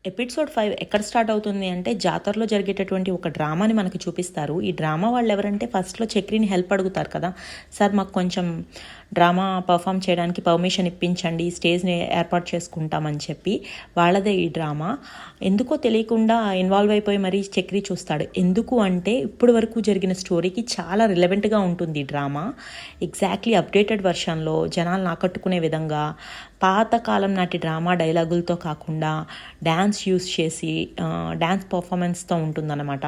Episode 5 ఎక్కడ start అవుతుంది అంటే జాతరలో జరిగేటటువంటి ఒక డ్రామాని మనకి చూపిస్తారు. ఈ డ్రామా వాళ్ళు ఎవరంటే ఫస్ట్లో చక్రిని హెల్ప్ అడుగుతారు కదా, సార్ మాకు కొంచెం డ్రామా పర్ఫామ్ చేయడానికి పర్మిషన్ ఇప్పించండి, స్టేజ్ని ఏర్పాటు చేసుకుంటామని చెప్పి వాళ్ళదే ఈ డ్రామా. ఎందుకో తెలియకుండా ఇన్వాల్వ్ అయిపోయి మరీ చక్రి చూస్తాడు. ఎందుకు అంటే ఇప్పుడు వరకు జరిగిన స్టోరీకి చాలా రిలవెంట్గా ఉంటుంది ఈ డ్రామా. ఎగ్జాక్ట్లీ అప్డేటెడ్ వర్షన్లో జనాలను ఆకట్టుకునే విధంగా పాతకాలం నాటి డ్రామా డైలాగులతో కాకుండా డ్యాన్స్ యూస్ చేసి డ్యాన్స్ పర్ఫార్మెన్స్తో ఉంటుందన్నమాట.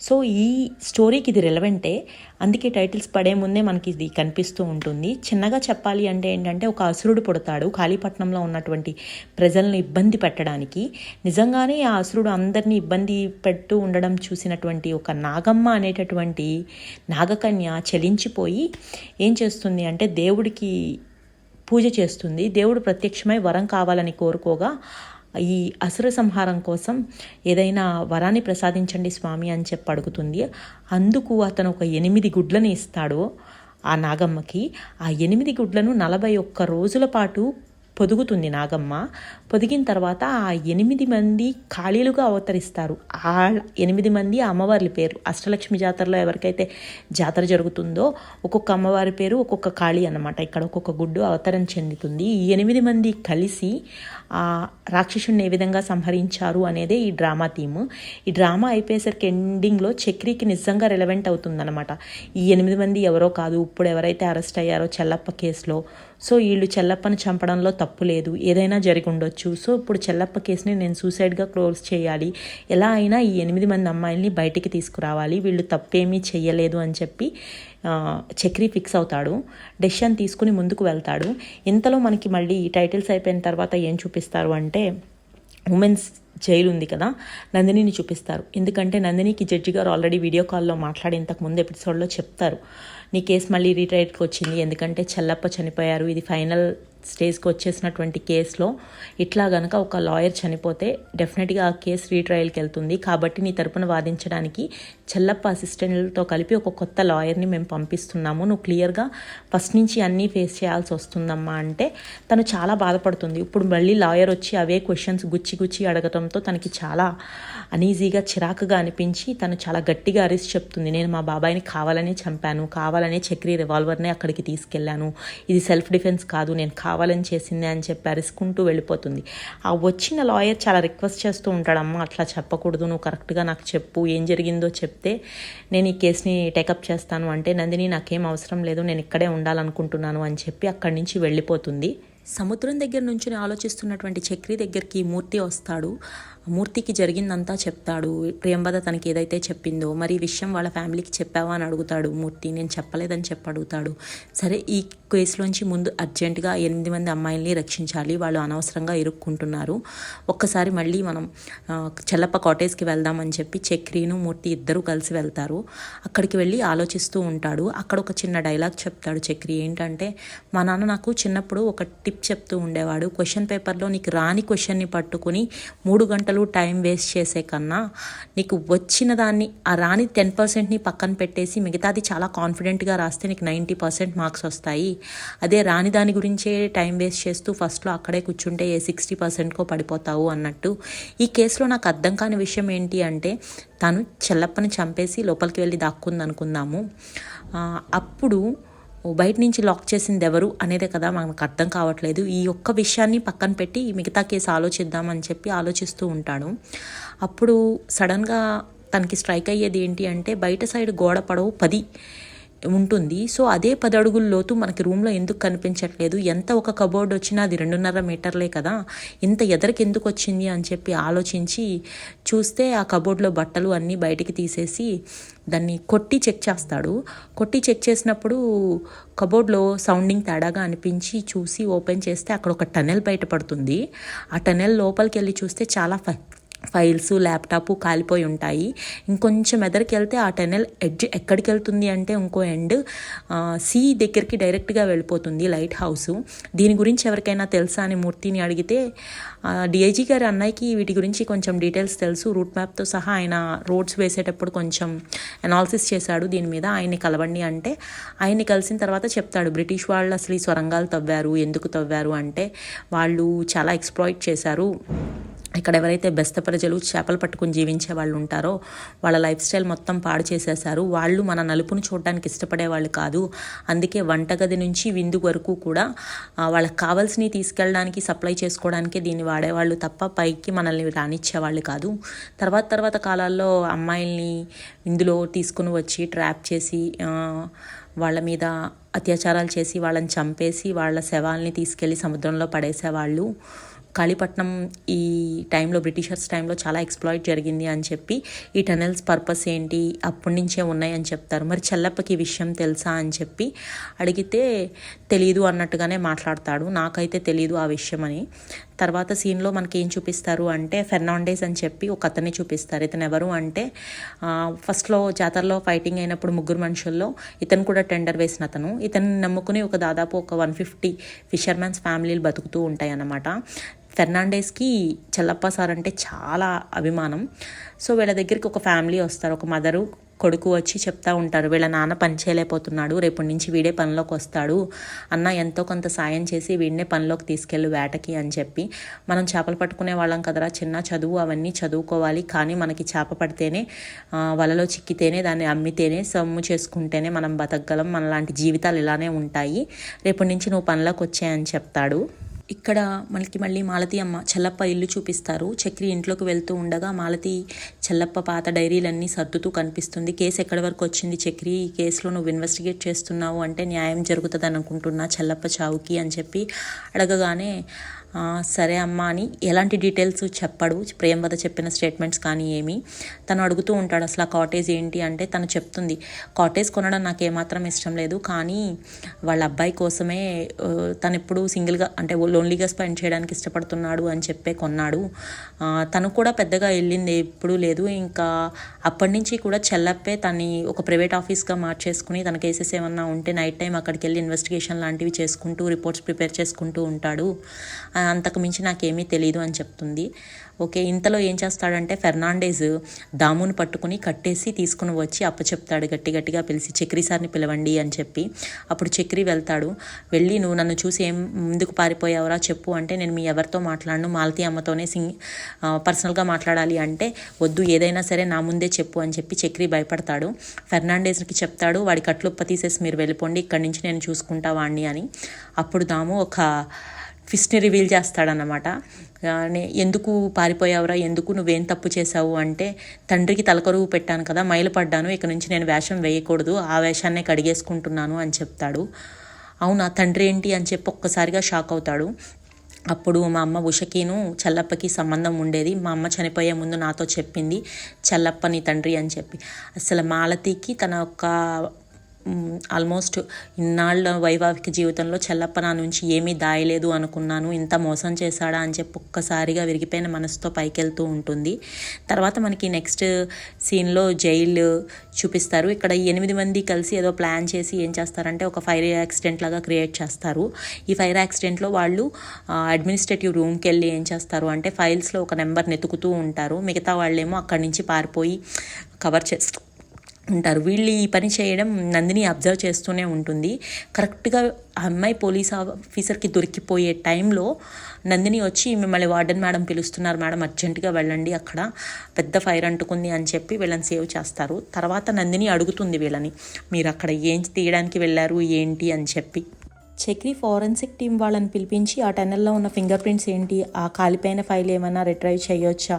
సో ఈ స్టోరీకి ఇది రిలవెంటే, అందుకే టైటిల్స్ పడే ముందే మనకి ఇది కనిపిస్తూ ఉంటుంది. చిన్నగా చెప్పాలి అంటే ఏంటంటే, ఒక అసురుడు పుడతాడు కాళీపట్నంలో ఉన్నటువంటి ప్రజలను ఇబ్బంది పెట్టడానికి. నిజంగానే ఆ అసురుడు అందరినీ ఇబ్బంది పెడుతూ ఉండడం చూసినటువంటి ఒక నాగమ్మ అనేటటువంటి నాగకన్య చలించిపోయి ఏం చేస్తుంది అంటే దేవుడికి పూజ చేస్తుంది. దేవుడు ప్రత్యక్షమై వరం కావాలని కోరుకోగా ఈ అసుర సంహారం కోసం ఏదైనా వరాన్ని ప్రసాదించండి స్వామి అని చెప్పి అడుగుతుంది. అందుకు అతను ఒక 8 గుడ్లను ఇస్తాడు ఆ నాగమ్మకి. ఆ 8 గుడ్లను 41 రోజుల పాటు పొదుగుతుంది నాగమ్మ. పొదిగిన తర్వాత ఆ 8 మంది ఖాళీలుగా అవతరిస్తారు. ఆ 8 మంది అమ్మవార్ల పేరు, అష్టలక్ష్మి జాతరలో ఎవరికైతే జాతర జరుగుతుందో ఒక్కొక్క అమ్మవారి పేరు ఒక్కొక్క ఖాళీ అన్నమాట. ఇక్కడ ఒక్కొక్క గుడ్డు అవతరం చెందుతుంది. ఈ 8 మంది కలిసి ఆ రాక్షసుని ఏ విధంగా సంహరించారు అనేదే ఈ డ్రామా థీము. ఈ డ్రామా అయిపోయేసరికి ఎండింగ్లో చక్రికి నిజంగా రిలవెంట్ అవుతుందన్నమాట. ఈ 8 మంది ఎవరో కాదు, ఇప్పుడు ఎవరైతే అరెస్ట్ అయ్యారో చెల్లప్ప కేసులో, సో వీళ్ళు చెల్లప్పని చంపడంలో తప్పు లేదు, ఏదైనా జరిగి ఉండొచ్చు. సో ఇప్పుడు చెల్లప్ప కేసుని నేను సూసైడ్గా క్లోజ్ చేయాలి, ఎలా అయినా ఈ 8 మంది అమ్మాయిల్ని బయటికి తీసుకురావాలి, వీళ్ళు తప్పేమీ చెయ్యలేదు అని చెప్పి చక్రి ఫిక్స్ అవుతాడు. డెసిషన్ తీసుకుని ముందుకు వెళ్తాడు. ఇంతలో మనకి మళ్ళీ టైటిల్స్ అయిపోయిన తర్వాత ఏం చూపిస్తారు అంటే, ఉమెన్స్ జైలు ఉంది కదా, నందినిని చూపిస్తారు. ఎందుకంటే నందినికి జడ్జి గారు ఆల్రెడీ వీడియో కాల్లో మాట్లాడి ఇంతకు ముందు ఎపిసోడ్లో చెప్తారు, నీ కేసు మళ్ళీ రీట్రయల్కి వచ్చింది, ఎందుకంటే చెల్లప్ప చనిపోయారు, ఇది ఫైనల్ స్టేజ్కి వచ్చేసినటువంటి కేసులో ఇట్లా గనక ఒక లాయర్ చనిపోతే డెఫినెట్గా ఆ కేసు రీట్రయల్కి వెళ్తుంది, కాబట్టి నీ తరపున వాదించడానికి చెల్లప్ప అసిస్టెంట్లతో కలిపి ఒక కొత్త లాయర్ని మేము పంపిస్తున్నాము, నువ్వు క్లియర్గా ఫస్ట్ నుంచి అన్నీ ఫేస్ చేయాల్సి వస్తుందమ్మా అంటే తను చాలా బాధపడుతుంది. ఇప్పుడు మళ్ళీ లాయర్ వచ్చి అవే క్వశ్చన్స్ గుచ్చి అడగడంతో తనకి చాలా అనీజీగా చిరాకుగా అనిపించి తను చాలా గట్టిగా అరిసి చెప్తుంది, నేను మా బాబాయిని కావాలనే చంపాను, కావాలనే చక్రి రివాల్వర్నే అక్కడికి తీసుకెళ్ళాను, ఇది సెల్ఫ్ డిఫెన్స్ కాదు, నేను కావాలని చేసిందే అని చెప్పి అరుచుకుంటూ వెళ్ళిపోతుంది. ఆ వచ్చిన లాయర్ చాలా రిక్వెస్ట్ చేస్తూ ఉంటాడమ్మా, అట్లా చెప్పకూడదు, నువ్వు కరెక్ట్గా నాకు చెప్పు, ఏం జరిగిందో చెప్తే నేను ఈ కేసుని టేకప్ చేస్తాను అంటే, నందిని నాకేం అవసరం లేదు, నేను ఇక్కడే ఉండాలనుకుంటున్నాను అని చెప్పి అక్కడి నుంచి వెళ్ళిపోతుంది. సముద్రం దగ్గర నుంచి ఆలోచిస్తున్నటువంటి చక్రి దగ్గరికి మూర్తి వస్తాడు. మూర్తికి జరిగిందంతా చెప్తాడు. ప్రియంవద తనకి ఏదైతే చెప్పిందో మరి ఈ విషయం వాళ్ళ ఫ్యామిలీకి చెప్పావా అని అడుగుతాడు మూర్తి. నేను చెప్పలేదని చెప్పి అడుగుతాడు. సరే ఈ కేసులోంచి ముందు అర్జెంటుగా 8 మంది అమ్మాయిల్ని రక్షించాలి, వాళ్ళు అనవసరంగా ఇరుక్కుంటున్నారు, ఒక్కసారి మళ్ళీ మనం చెల్లప్ప కాటేజ్కి వెళ్దామని చెప్పి చక్రీను మూర్తి ఇద్దరు కలిసి వెళ్తారు. అక్కడికి వెళ్ళి ఆలోచిస్తూ ఉంటాడు. అక్కడ ఒక చిన్న డైలాగ్ చెప్తాడు చక్రి. ఏంటంటే, మా నాన్న నాకు చిన్నప్పుడు ఒక టిప్ చెప్తూ ఉండేవాడు, క్వశ్చన్ పేపర్లో నీకు రాని క్వశ్చన్ని పట్టుకుని 3 గంటలు టైం వేస్ట్ చేసే కన్నా నీకు వచ్చిన దాన్ని ఆ రాని 10%ని పక్కన పెట్టేసి మిగతాది చాలా కాన్ఫిడెంట్గా రాస్తే నీకు 90% మార్క్స్ వస్తాయి. అదే రాని దాని గురించే టైం వేస్ట్ చేస్తూ ఫస్ట్లో అక్కడే కూర్చుంటే 60%కో పడిపోతావు అన్నట్టు. ఈ కేసులో నాకు అర్థం కాని విషయం ఏంటి అంటే, తను చెల్లప్పని చంపేసి లోపలికి వెళ్ళి దాక్కుంది అనుకుందాము, అప్పుడు బయట నుంచి లాక్ చేసింది ఎవరు అనేదే కదా మనకు అర్థం కావట్లేదు. ఈ ఒక్క విషయాన్ని పక్కన పెట్టి మిగతా కేసు ఆలోచిద్దామని చెప్పి ఆలోచిస్తూ ఉంటాడు. అప్పుడు సడన్గా తనకి స్ట్రైక్ అయ్యేది ఏంటి అంటే, బయట సైడ్ గోడ పొడవు 10 ఉంటుంది. సో అదే 10 అడుగుల లోతు మనకి రూమ్లో ఎందుకు కనిపించట్లేదు, ఎంత ఒక కబోర్డ్ వచ్చినా అది 2.5 మీటర్లే కదా, ఇంత ఎదరికి ఎందుకు వచ్చింది అని చెప్పి ఆలోచించి చూస్తే ఆ కబోర్డ్లో బట్టలు అన్నీ బయటికి తీసేసి దాన్ని కొట్టి చెక్ చేస్తాడు. కొట్టి చెక్ చేసినప్పుడు కబోర్డ్లో సౌండింగ్ తేడాగా అనిపించి చూసి ఓపెన్ చేస్తే అక్కడ ఒక టనెల్ బయటపడుతుంది. ఆ టనెల్ లోపలికి వెళ్ళి చూస్తే చాలా ఫైల్స్ ల్యాప్టాప్ కాలిపోయి ఉంటాయి. ఇంకొంచెం ఎదరికి వెళ్తే ఆ టనెల్ ఎడ్జ్ ఎక్కడికి వెళ్తుంది అంటే ఇంకో ఎండ్ సీ దగ్గరికి డైరెక్ట్గా వెళ్ళిపోతుంది, లైట్ హౌస్. దీని గురించి ఎవరికైనా తెలుసా అని మూర్తిని అడిగితే, డిఐజీ గారి అన్నయ్యకి వీటి గురించి కొంచెం డీటెయిల్స్ తెలుసు, రూట్ మ్యాప్తో సహా ఆయన రోడ్స్ వేసేటప్పుడు కొంచెం అనాలిసిస్ చేశాడు దీని మీద, ఆయన్ని కలవండి అంటే ఆయన్ని కలిసిన తర్వాత చెప్తాడు, బ్రిటిష్ వాళ్ళు అసలు ఈ సొరంగాలు తవ్వారు, ఎందుకు తవ్వారు అంటే వాళ్ళు చాలా ఎక్స్ప్లాయిట్ చేశారు, ఇక్కడ ఎవరైతే బెస్త ప్రజలు చేపలు పట్టుకుని జీవించే వాళ్ళు ఉంటారో వాళ్ళ లైఫ్ స్టైల్ మొత్తం పాడు చేసేసారు. వాళ్ళు మన నలుపును చూడడానికి ఇష్టపడే వాళ్ళు కాదు. అందుకే వంటగది నుంచి విందు వరకు కూడా వాళ్ళకి కావాల్సినవి తీసుకెళ్ళడానికి సప్లై చేసుకోవడానికి దీన్ని వాడేవాళ్ళు తప్ప పైకి మనల్ని రానిచ్చేవాళ్ళు కాదు. తర్వాత కాలాల్లో అమ్మాయిల్ని ఇందులో తీసుకుని వచ్చి ట్రాప్ చేసి వాళ్ళ మీద అత్యాచారాలు చేసి వాళ్ళని చంపేసి వాళ్ళ శవాల్ని తీసుకెళ్ళి సముద్రంలో పడేసేవాళ్ళు. కాళీపట్నం ఈ టైంలో బ్రిటిషర్స్ టైంలో చాలా ఎక్స్ప్లాయిట్ జరిగింది అని చెప్పి ఈ టనెల్స్ పర్పస్ ఏంటి అప్పటి నుంచే ఉన్నాయని చెప్తారు. మరి చెల్లప్పకి ఈ విషయం తెలుసా అని చెప్పి అడిగితే తెలీదు అన్నట్టుగానే మాట్లాడతాడు. నాకైతే తెలీదు ఆ విషయం అని. తర్వాత సీన్లో మనకి ఏం చూపిస్తారు అంటే ఫెర్నాండెస్ అని చెప్పి ఒక అతన్ని చూపిస్తారు. ఇతను ఎవరు అంటే ఫస్ట్లో జాతరలో ఫైటింగ్ అయినప్పుడు ముగ్గురు మనుషుల్లో ఇతను కూడా టెండర్ వేసిన అతను. ఇతన్ని నమ్ముకుని దాదాపు ఒక 150 ఫిషర్మెన్స్ ఫ్యామిలీలు బతుకుతూ ఉంటాయి అన్నమాట. ఫెర్నాండెస్కి చెల్లప్ప సార్ అంటే చాలా అభిమానం. సో వీళ్ళ దగ్గరికి ఒక ఫ్యామిలీ వస్తారు. ఒక మదరు కొడుకు వచ్చి చెప్తా ఉంటారు, వీళ్ళ నాన్న పని చేయలేకపోతున్నాడు, రేపటి నుంచి వీడే పనిలోకి వస్తాడు, అన్న ఎంతో కొంత సాయం చేసి వీడినే పనిలోకి తీసుకెళ్ళు వేటకి అని చెప్పి. మనం చేపలు పట్టుకునే వాళ్ళం కదరా, చిన్న చదువు అవన్నీ చదువుకోవాలి, కానీ మనకి చేప పడితేనే వలలో చిక్కితేనే దాన్ని అమ్మితేనే సొమ్ము చేసుకుంటేనే మనం బతకగలం, మనలాంటి జీవితాలు ఇలానే ఉంటాయి, రేపటి నుంచి నువ్వు పనిలోకి వచ్చాయని చెప్తాడు. ఇక్కడ మనకి మళ్ళీ మాలతి అమ్మ చెల్లప్ప ఇల్లు చూపిస్తారు. చక్రి ఇంట్లోకి వెళ్తూ ఉండగా మాలతి చెల్లప్ప పాత డైరీలన్నీ సర్దుతూ కనిపిస్తుంది. కేసు ఎక్కడి వరకు వచ్చింది చక్రి, ఈ కేసులో నువ్వు ఇన్వెస్టిగేట్ చేస్తున్నావు అంటే న్యాయం జరుగుతుంది అనుకుంటున్నా చెల్లప్ప చావుకి అని చెప్పి అడగగానే సరే అమ్మ అని ఎలాంటి డీటెయిల్స్ చెప్పడు, ప్రేమవద చెప్పిన స్టేట్మెంట్స్ కానీ ఏమి. తను అడుగుతూ ఉంటాడు అసలు ఆ కాటేజ్ ఏంటి అంటే తను చెప్తుంది, కాటేజ్ కొనడం నాకు ఏమాత్రం ఇష్టం లేదు, కానీ వాళ్ళ అబ్బాయి కోసమే తను ఎప్పుడు సింగిల్గా అంటే లోన్లీగా స్పెండ్ చేయడానికి ఇష్టపడుతున్నాడు అని చెప్పే కొన్నాడు. తను కూడా పెద్దగా వెళ్ళింది ఎప్పుడూ లేదు. ఇంకా అప్పటి నుంచి కూడా చెల్లప్పే తన్ని ఒక ప్రైవేట్ ఆఫీస్గా మార్చేసుకుని తన కేసెస్ ఏమన్నా ఉంటే నైట్ టైం అక్కడికి వెళ్ళి ఇన్వెస్టిగేషన్ లాంటివి చేసుకుంటూ రిపోర్ట్స్ ప్రిపేర్ చేసుకుంటూ ఉంటాడు. అంతకు మించి నాకేమీ తెలియదు అని చెప్తుంది. ఓకే, ఇంతలో ఏం చేస్తాడంటే ఫెర్నాండెస్ దాముని పట్టుకుని కట్టేసి తీసుకుని వచ్చి అప్పచెప్తాడు, గట్టిగా పిలిచి చక్రి సార్ని పిలవండి అని చెప్పి. అప్పుడు చక్రి వెళ్తాడు. వెళ్ళి నువ్వు నన్ను చూసి ఏం ముందుకు పారిపోయావరా చెప్పు అంటే నేను మీ ఎవరితో మాట్లాడను, మాలతి అమ్మతోనే పర్సనల్గా మాట్లాడాలి అంటే వద్దు ఏదైనా సరే నా ముందే చెప్పు అని చెప్పి చక్రి భయపడతాడు. ఫెర్నాండెస్కి చెప్తాడు వాడి కట్లుప్ప తీసేసి మీరు వెళ్ళిపోండి, ఇక్కడి నుంచి నేను చూసుకుంటా వాడిని అని. అప్పుడు దాము ఒక ఫిస్ట్ని రివీల్ చేస్తాడనమాట. ఎందుకు పారిపోయావురా, ఎందుకు నువ్వేం తప్పు చేసావు అంటే తండ్రికి తలకరువు పెట్టాను కదా, మైలుపడ్డాను, ఇక నుంచి నేను వేషం వేయకూడదు, ఆ వేషాన్నే కడిగేసుకుంటున్నాను అని చెప్తాడు. అవునా తండ్రి ఏంటి అని చెప్పి ఒక్కసారిగా షాక్ అవుతాడు. అప్పుడు మా అమ్మ ఉషకిను చెల్లప్పకి సంబంధం ఉండేది, మా అమ్మ చనిపోయే ముందు నాతో చెప్పింది చెల్లప్ప నీ తండ్రి అని చెప్పి. అసలు మాలతికి తన యొక్క ఆల్మోస్ట్ ఇన్నాళ్ళ వైవాహిక జీవితంలో చెల్లప్ప నా నుంచి ఏమీ దాయలేదు అనుకున్నాను, ఇంత మోసం చేశాడా అని చెప్పి ఒక్కసారిగా విరిగిపోయిన మనసుతో పైకెళ్తూ ఉంటుంది. తర్వాత మనకి నెక్స్ట్ సీన్లో జైలు చూపిస్తారు. ఇక్కడ 8 మంది కలిసి ఏదో ప్లాన్ చేసి ఏం చేస్తారంటే ఒక ఫైర్ యాక్సిడెంట్ లాగా క్రియేట్ చేస్తారు. ఈ ఫైర్ యాక్సిడెంట్లో వాళ్ళు అడ్మినిస్ట్రేటివ్ రూమ్కి వెళ్ళి ఏం చేస్తారు అంటే ఫైల్స్లో ఒక నెంబర్ని ఎతుకుతూ ఉంటారు, మిగతా వాళ్ళేమో అక్కడి నుంచి పారిపోయి కవర్ చేస్తూ ఉంటారు. వీళ్ళు ఈ పని చేయడం నందిని అబ్జర్వ్ చేస్తూనే ఉంటుంది. కరెక్ట్గా ఆ అమ్మాయి పోలీస్ ఆఫీసర్కి దొరికిపోయే టైంలో నందిని వచ్చి మిమ్మల్ని వార్డెన్ మేడం పిలుస్తున్నారు మేడం, అర్జెంటుగా వెళ్ళండి, అక్కడ పెద్ద ఫైర్ అంటుకుంది అని చెప్పి వీళ్ళని సేవ్ చేస్తారు. తర్వాత నందిని అడుగుతుంది వీళ్ళని, మీరు అక్కడ ఏం తీయడానికి వెళ్ళారు ఏంటి అని చెప్పి. చక్రి ఫోరెన్సిక్ టీం వాళ్ళని పిలిపించి ఆ టన్నెల్లో ఉన్న ఫింగర్ ప్రింట్స్ ఏంటి, ఆ కాలిపోయిన ఫైల్ ఏమైనా రిట్రైవ్ చేయొచ్చా,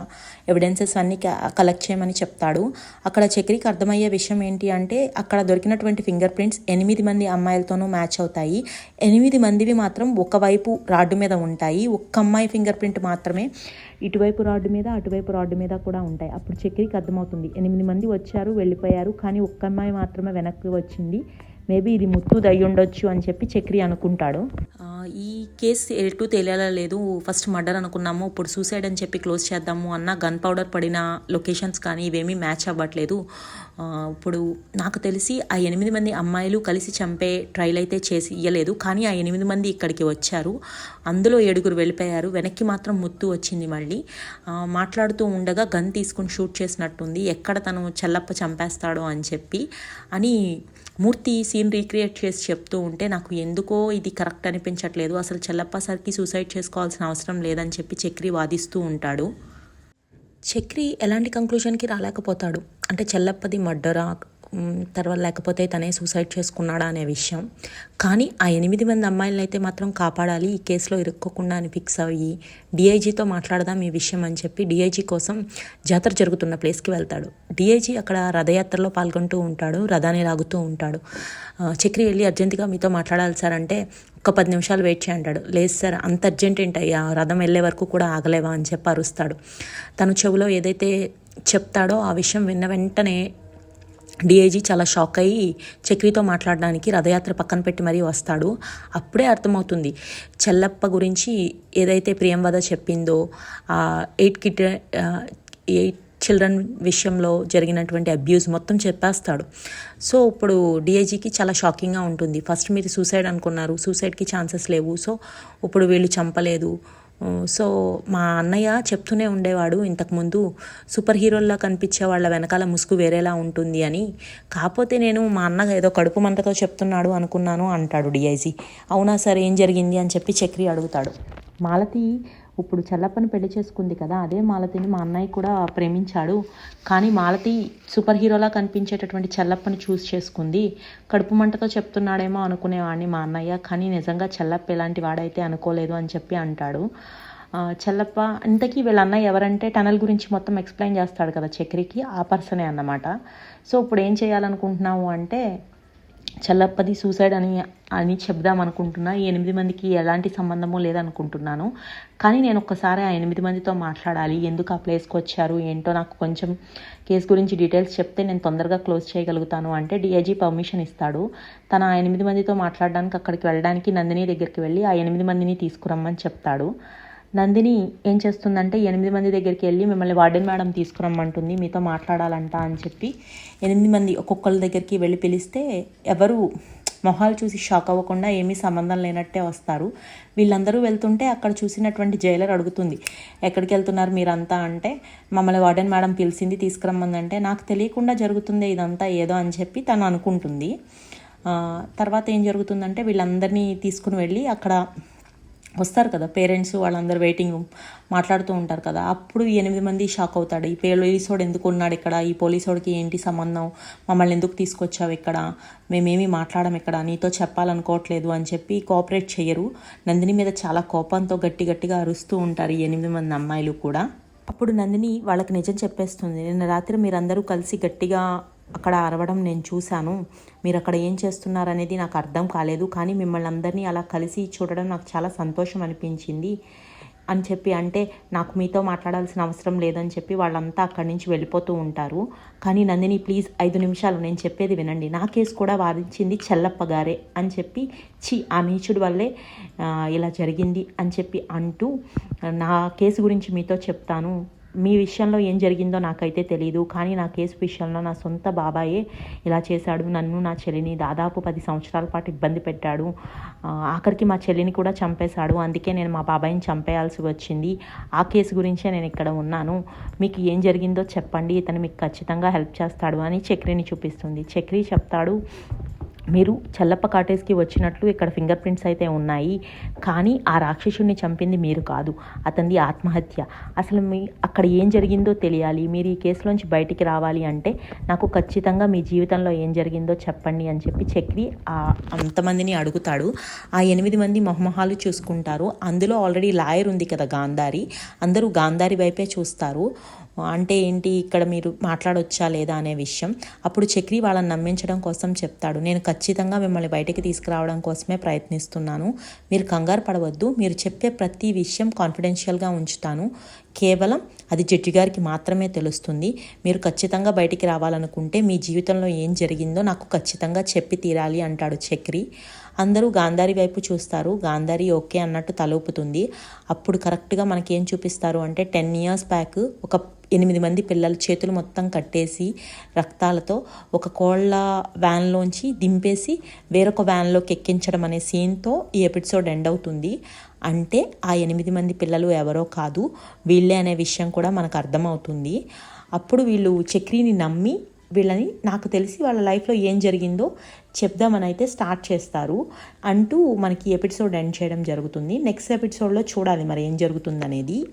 ఎవిడెన్సెస్ అన్నీ కలెక్ట్ చేయమని చెప్తాడు. అక్కడ చక్రికి అర్థమయ్యే విషయం ఏంటి అంటే అక్కడ దొరికినటువంటి ఫింగర్ ప్రింట్స్ 8 మంది అమ్మాయిలతోనూ మ్యాచ్ అవుతాయి. 8 మందివి మాత్రం ఒకవైపు రాడ్డు మీద ఉంటాయి, ఒక్క అమ్మాయి ఫింగర్ ప్రింట్ మాత్రమే ఇటువైపు రాడ్డు మీద అటువైపు రాడ్డు మీద కూడా ఉంటాయి. అప్పుడు చక్రికి అర్థమవుతుంది 8 మంది వచ్చారు వెళ్ళిపోయారు, కానీ ఒక్క అమ్మాయి మాత్రమే వెనక్కి వచ్చింది, మేబీ ఇది ముత్తు దయ్యి ఉండొచ్చు అని చెప్పి చక్రి అనుకుంటాడు. ఈ కేసు ఎటు తెలియలేదు, ఫస్ట్ మర్డర్ అనుకున్నాము, ఇప్పుడు సూసైడ్ అని చెప్పి క్లోజ్ చేద్దాము అన్న గన్ పౌడర్ పడిన లొకేషన్స్ కానీ ఇవేమీ మ్యాచ్ అవ్వట్లేదు. ఇప్పుడు నాకు తెలిసి ఆ 8 మంది అమ్మాయిలు కలిసి చంపే ట్రైల్ అయితే చేసి ఇయ్యలేదు, కానీ ఆ 8 మంది ఇక్కడికి వచ్చారు, అందులో 7 వెళ్ళిపోయారు, వెనక్కి మాత్రం ముత్తు వచ్చింది. మళ్ళీ మాట్లాడుతూ ఉండగా గన్ తీసుకుని షూట్ చేసినట్టుంది, ఎక్కడ తను చెల్లప్ప చంపేస్తాడో అని చెప్పి అని మూర్తి సీన్ రీక్రియేట్ చేసి చెప్తూ ఉంటే నాకు ఎందుకో ఇది కరెక్ట్ అనిపించట్లేదు, అసలు చెల్లప్ప సార్కి సూసైడ్ చేసుకోవాల్సిన అవసరం లేదని చెప్పి చక్రి వాదిస్తూ ఉంటాడు. చక్రి ఎలాంటి కంక్లూజన్కి రాలేకపోతాడు. అంటే చెల్లప్పది మర్డరా, తర్వాత లేకపోతే తనే సూసైడ్ చేసుకున్నాడా అనే విషయం. కానీ ఆ 8 మంది అమ్మాయిలను అయితే మాత్రం కాపాడాలి, ఈ కేసులో ఇరుక్కోకుండా అని ఫిక్స్ అయ్యి డిఐజీతో మాట్లాడదాం ఈ విషయం అని చెప్పి డిఐజీ కోసం జాతర జరుగుతున్న ప్లేస్కి వెళ్తాడు. డిఐజీ అక్కడ రథయాత్రలో పాల్గొంటూ ఉంటాడు, రథాన్ని లాగుతూ ఉంటాడు. చక్రి వెళ్ళి అర్జెంటుగా మీతో మాట్లాడాలి సార్ అంటే ఒక 10 నిమిషాలు వెయిట్ చేయంటాడు. లేదు సార్ అంత అర్జెంట్ ఏంటయ్యా, రథం వెళ్ళే వరకు కూడా ఆగలేవా అని చెప్పి అరుస్తాడు. తను చెవిలో ఏదైతే చెప్తాడో ఆ విషయం విన్న వెంటనే డిఐజీ చాలా షాక్ అయ్యి చక్రితో మాట్లాడడానికి రథయాత్ర పక్కన పెట్టి మరీ వస్తాడు. అప్పుడే అర్థమవుతుంది చెల్లప్ప గురించి ఏదైతే ప్రియంవద చెప్పిందో, 8 చిల్డ్రన్ విషయంలో జరిగినటువంటి అబ్యూస్ మొత్తం చెప్పేస్తాడు. సో ఇప్పుడు డిఐజీకి చాలా షాకింగ్గా ఉంటుంది. ఫస్ట్ మీరు సూసైడ్ అనుకున్నారు, సూసైడ్కి ఛాన్సెస్ లేవు, సో ఇప్పుడు వీళ్ళు చంపలేదు. సో మా అన్నయ్య చెప్తూనే ఉండేవాడు ఇంతకుముందు సూపర్ హీరోల్లా కనిపించే వాళ్ళ వెనకాల ముసుగు వేరేలా ఉంటుంది అని, కాకపోతే నేను మా అన్నగా ఏదో కడుపు మంటతో చెప్తున్నాడు అనుకున్నాను అంటాడు డిఐజీ. అవునా సార్ ఏం జరిగింది అని చెప్పి చక్రి అడుగుతాడు. మాలతి ఇప్పుడు చెల్లప్పని పెళ్లి చేసుకుంది కదా, అదే మాలతిని మా అన్నయ్య కూడా ప్రేమించాడు. కానీ మాలతి సూపర్ హీరోలా కనిపించేటటువంటి చెల్లప్పని చూస్ చేసుకుంది. కడుపు మంటతో చెప్తున్నాడేమో అనుకునేవాడిని మా అన్నయ్య, కానీ నిజంగా చెల్లప్ప ఎలాంటి వాడైతే అనుకోలేదు అని చెప్పి అంటాడు. చెల్లప్ప ఇంతకీ వీళ్ళ అన్నయ్య ఎవరంటే టనల్ గురించి మొత్తం ఎక్స్ప్లెయిన్ చేస్తాడు కదా చక్రికి, ఆ పర్సనే అన్నమాట. సో ఇప్పుడు ఏం చేయాలనుకుంటున్నావు అంటే చెల్లప్పది సూసైడ్ అని చెప్దాం అనుకుంటున్నా. ఈ 8 మందికి ఎలాంటి సంబంధము లేదనుకుంటున్నాను, కానీ నేను ఒక్కసారి ఆ 8 మందితో మాట్లాడాలి, ఎందుకు ఆ ప్లేస్కి వచ్చారు ఏంటో నాకు కొంచెం కేసు గురించి డీటెయిల్స్ చెప్తే నేను తొందరగా క్లోజ్ చేయగలుగుతాను అంటే డిఐజీ పర్మిషన్ ఇస్తాడు. తన ఆ 8 మందితో మాట్లాడడానికి అక్కడికి వెళ్ళడానికి నందిని దగ్గరికి వెళ్ళి ఆ 8 మందిని తీసుకురమ్మని చెప్తాడు. నందిని ఏం చేస్తుందంటే 8 మంది దగ్గరికి వెళ్ళి మిమ్మల్ని వార్డెన్ మేడం తీసుకురమ్మంటుంది, మీతో మాట్లాడాలంట అని చెప్పి 8 మంది ఒక్కొక్కరి దగ్గరికి వెళ్ళి పిలిస్తే ఎవరు మొహాలు చూసి షాక్ అవ్వకుండా ఏమీ సంబంధం లేనట్టే వస్తారు. వీళ్ళందరూ వెళ్తుంటే అక్కడ చూసినటువంటి జైలర్ అడుగుతుంది, ఎక్కడికి వెళ్తున్నారు మీరంతా అంటే, మమ్మల్ని వార్డెన్ మేడం పిలిచింది తీసుకురమ్మందంటే, నాకు తెలియకుండా జరుగుతుంది ఇదంతా ఏదో అని చెప్పి తను అనుకుంటుంది. తర్వాత ఏం జరుగుతుందంటే వీళ్ళందరినీ తీసుకుని వెళ్ళి అక్కడ వస్తారు కదా పేరెంట్స్, వాళ్ళందరూ వెయిటింగ్ రూమ్ మాట్లాడుతూ ఉంటారు కదా, అప్పుడు 8 మంది షాక్ అవుతాడు. ఈ పోలీసోడు ఎందుకు ఉన్నాడు ఇక్కడ, ఈ పోలీసోడికి ఏంటి సంబంధం, మమ్మల్ని ఎందుకు తీసుకొచ్చావు ఇక్కడ, మేమేమీ మాట్లాడము ఇక్కడ, నీతో చెప్పాలనుకోవట్లేదు అని చెప్పి కోఆపరేట్ చేయరు. నందిని మీద చాలా కోపంతో గట్టిగా అరుస్తూ ఉంటారు ఈ 8 మంది అమ్మాయిలు కూడా. అప్పుడు నందిని వాళ్ళకి నిజం చెప్పేస్తుంది, నిన్న రాత్రి మీరందరూ కలిసి గట్టిగా అక్కడ అరవడం నేను చూశాను, మీరు అక్కడ ఏం చేస్తున్నారనేది నాకు అర్థం కాలేదు, కానీ మిమ్మల్ని అందరినీ అలా కలిసి చూడడం నాకు చాలా సంతోషం అనిపించింది అని చెప్పి అంటే, నాకు మీతో మాట్లాడాల్సిన అవసరం లేదని చెప్పి వాళ్ళంతా అక్కడి నుంచి వెళ్ళిపోతూ ఉంటారు. కానీ నందిని ప్లీజ్ 5 నిమిషాలు నేను చెప్పేది వినండి, నా కేసు కూడా వాదించింది చెల్లప్ప గారే అని చెప్పి, ఆ నీచుడి వల్లే ఇలా జరిగింది అని చెప్పి అంటూ, నా కేసు గురించి మీతో చెప్తాను, మీ విషయంలో ఏం జరిగిందో నాకైతే తెలీదు, కానీ నా కేసు విషయంలో నా సొంత బాబాయే ఇలా చేశాడు, నన్ను నా చెల్లిని దాదాపు 10 సంవత్సరాల పాటు ఇబ్బంది పెట్టాడు, ఆఖరికి మా చెల్లిని కూడా చంపేశాడు, అందుకే నేను మా బాబాయిని చంపేయాల్సి వచ్చింది, ఆ కేసు గురించే నేను ఇక్కడ ఉన్నాను, మీకు ఏం జరిగిందో చెప్పండి, ఇతను మీకు ఖచ్చితంగా హెల్ప్ చేస్తాడు అని చక్రిని చూపిస్తుంది. చక్రి చెప్తాడు, మీరు చెల్లప్ప కాటేజ్కి వచ్చినట్లు ఇక్కడ ఫింగర్ ప్రింట్స్ అయితే ఉన్నాయి, కానీ ఆ రాక్షసుడిని చంపింది మీరు కాదు, అతనిది ఆత్మహత్య, అసలు అక్కడ ఏం జరిగిందో తెలియాలి, మీరు ఈ కేసులోంచి బయటికి రావాలి అంటే నాకు ఖచ్చితంగా మీ జీవితంలో ఏం జరిగిందో చెప్పండి అని చెప్పి చక్రి అంతమందిని అడుగుతాడు. ఆ 8 మంది మొహమొహాలు చూసుకుంటారు. అందులో ఆల్రెడీ లాయర్ ఉంది కదా గాంధారి, అందరూ గాంధారి వైపే చూస్తారు. అంటే ఏంటి ఇక్కడ మీరు మాట్లాడొచ్చా లేదా అనే విషయం. అప్పుడు చక్రి వాళ్ళని నమ్మించడం కోసం చెప్తాడు, నేను ఖచ్చితంగా మిమ్మల్ని బయటికి తీసుకురావడం కోసమే ప్రయత్నిస్తున్నాను, మీరు కంగారు పడవద్దు, మీరు చెప్పే ప్రతి విషయం కాన్ఫిడెన్షియల్గా ఉంచుతాను, కేవలం అది జడ్జి గారికి మాత్రమే తెలుస్తుంది, మీరు ఖచ్చితంగా బయటికి రావాలనుకుంటే మీ జీవితంలో ఏం జరిగిందో నాకు ఖచ్చితంగా చెప్పి తీరాలి అంటాడు చక్రి. అందరూ గాంధారి వైపు చూస్తారు. గాంధారి ఓకే అన్నట్టు తలూపుతుంది. అప్పుడు కరెక్ట్గా మనకేం చూపిస్తారు అంటే 10 years బ్యాక్ ఒక 8 మంది పిల్లలు చేతులు మొత్తం కట్టేసి రక్తాలతో ఒక కోళ్ళ వ్యాన్లోంచి దింపేసి వేరొక వ్యాన్లోకి ఎక్కించడం అనే సీన్తో ఈ ఎపిసోడ్ ఎండ్ అవుతుంది. అంటే ఆ 8 మంది పిల్లలు ఎవరో కాదు వీళ్ళే అనే విషయం కూడా మనకు అర్థమవుతుంది. అప్పుడు వీళ్ళు చక్రిని నమ్మి వీళ్ళని నాకు తెలిసి వాళ్ళ లైఫ్లో ఏం జరిగిందో చెప్దామని అయితే స్టార్ట్ చేస్తారు అంటూ మనకి ఎపిసోడ్ ఎండ్ చేయడం జరుగుతుంది. నెక్స్ట్ ఎపిసోడ్లో చూడాలి మరి ఏం జరుగుతుందనేది.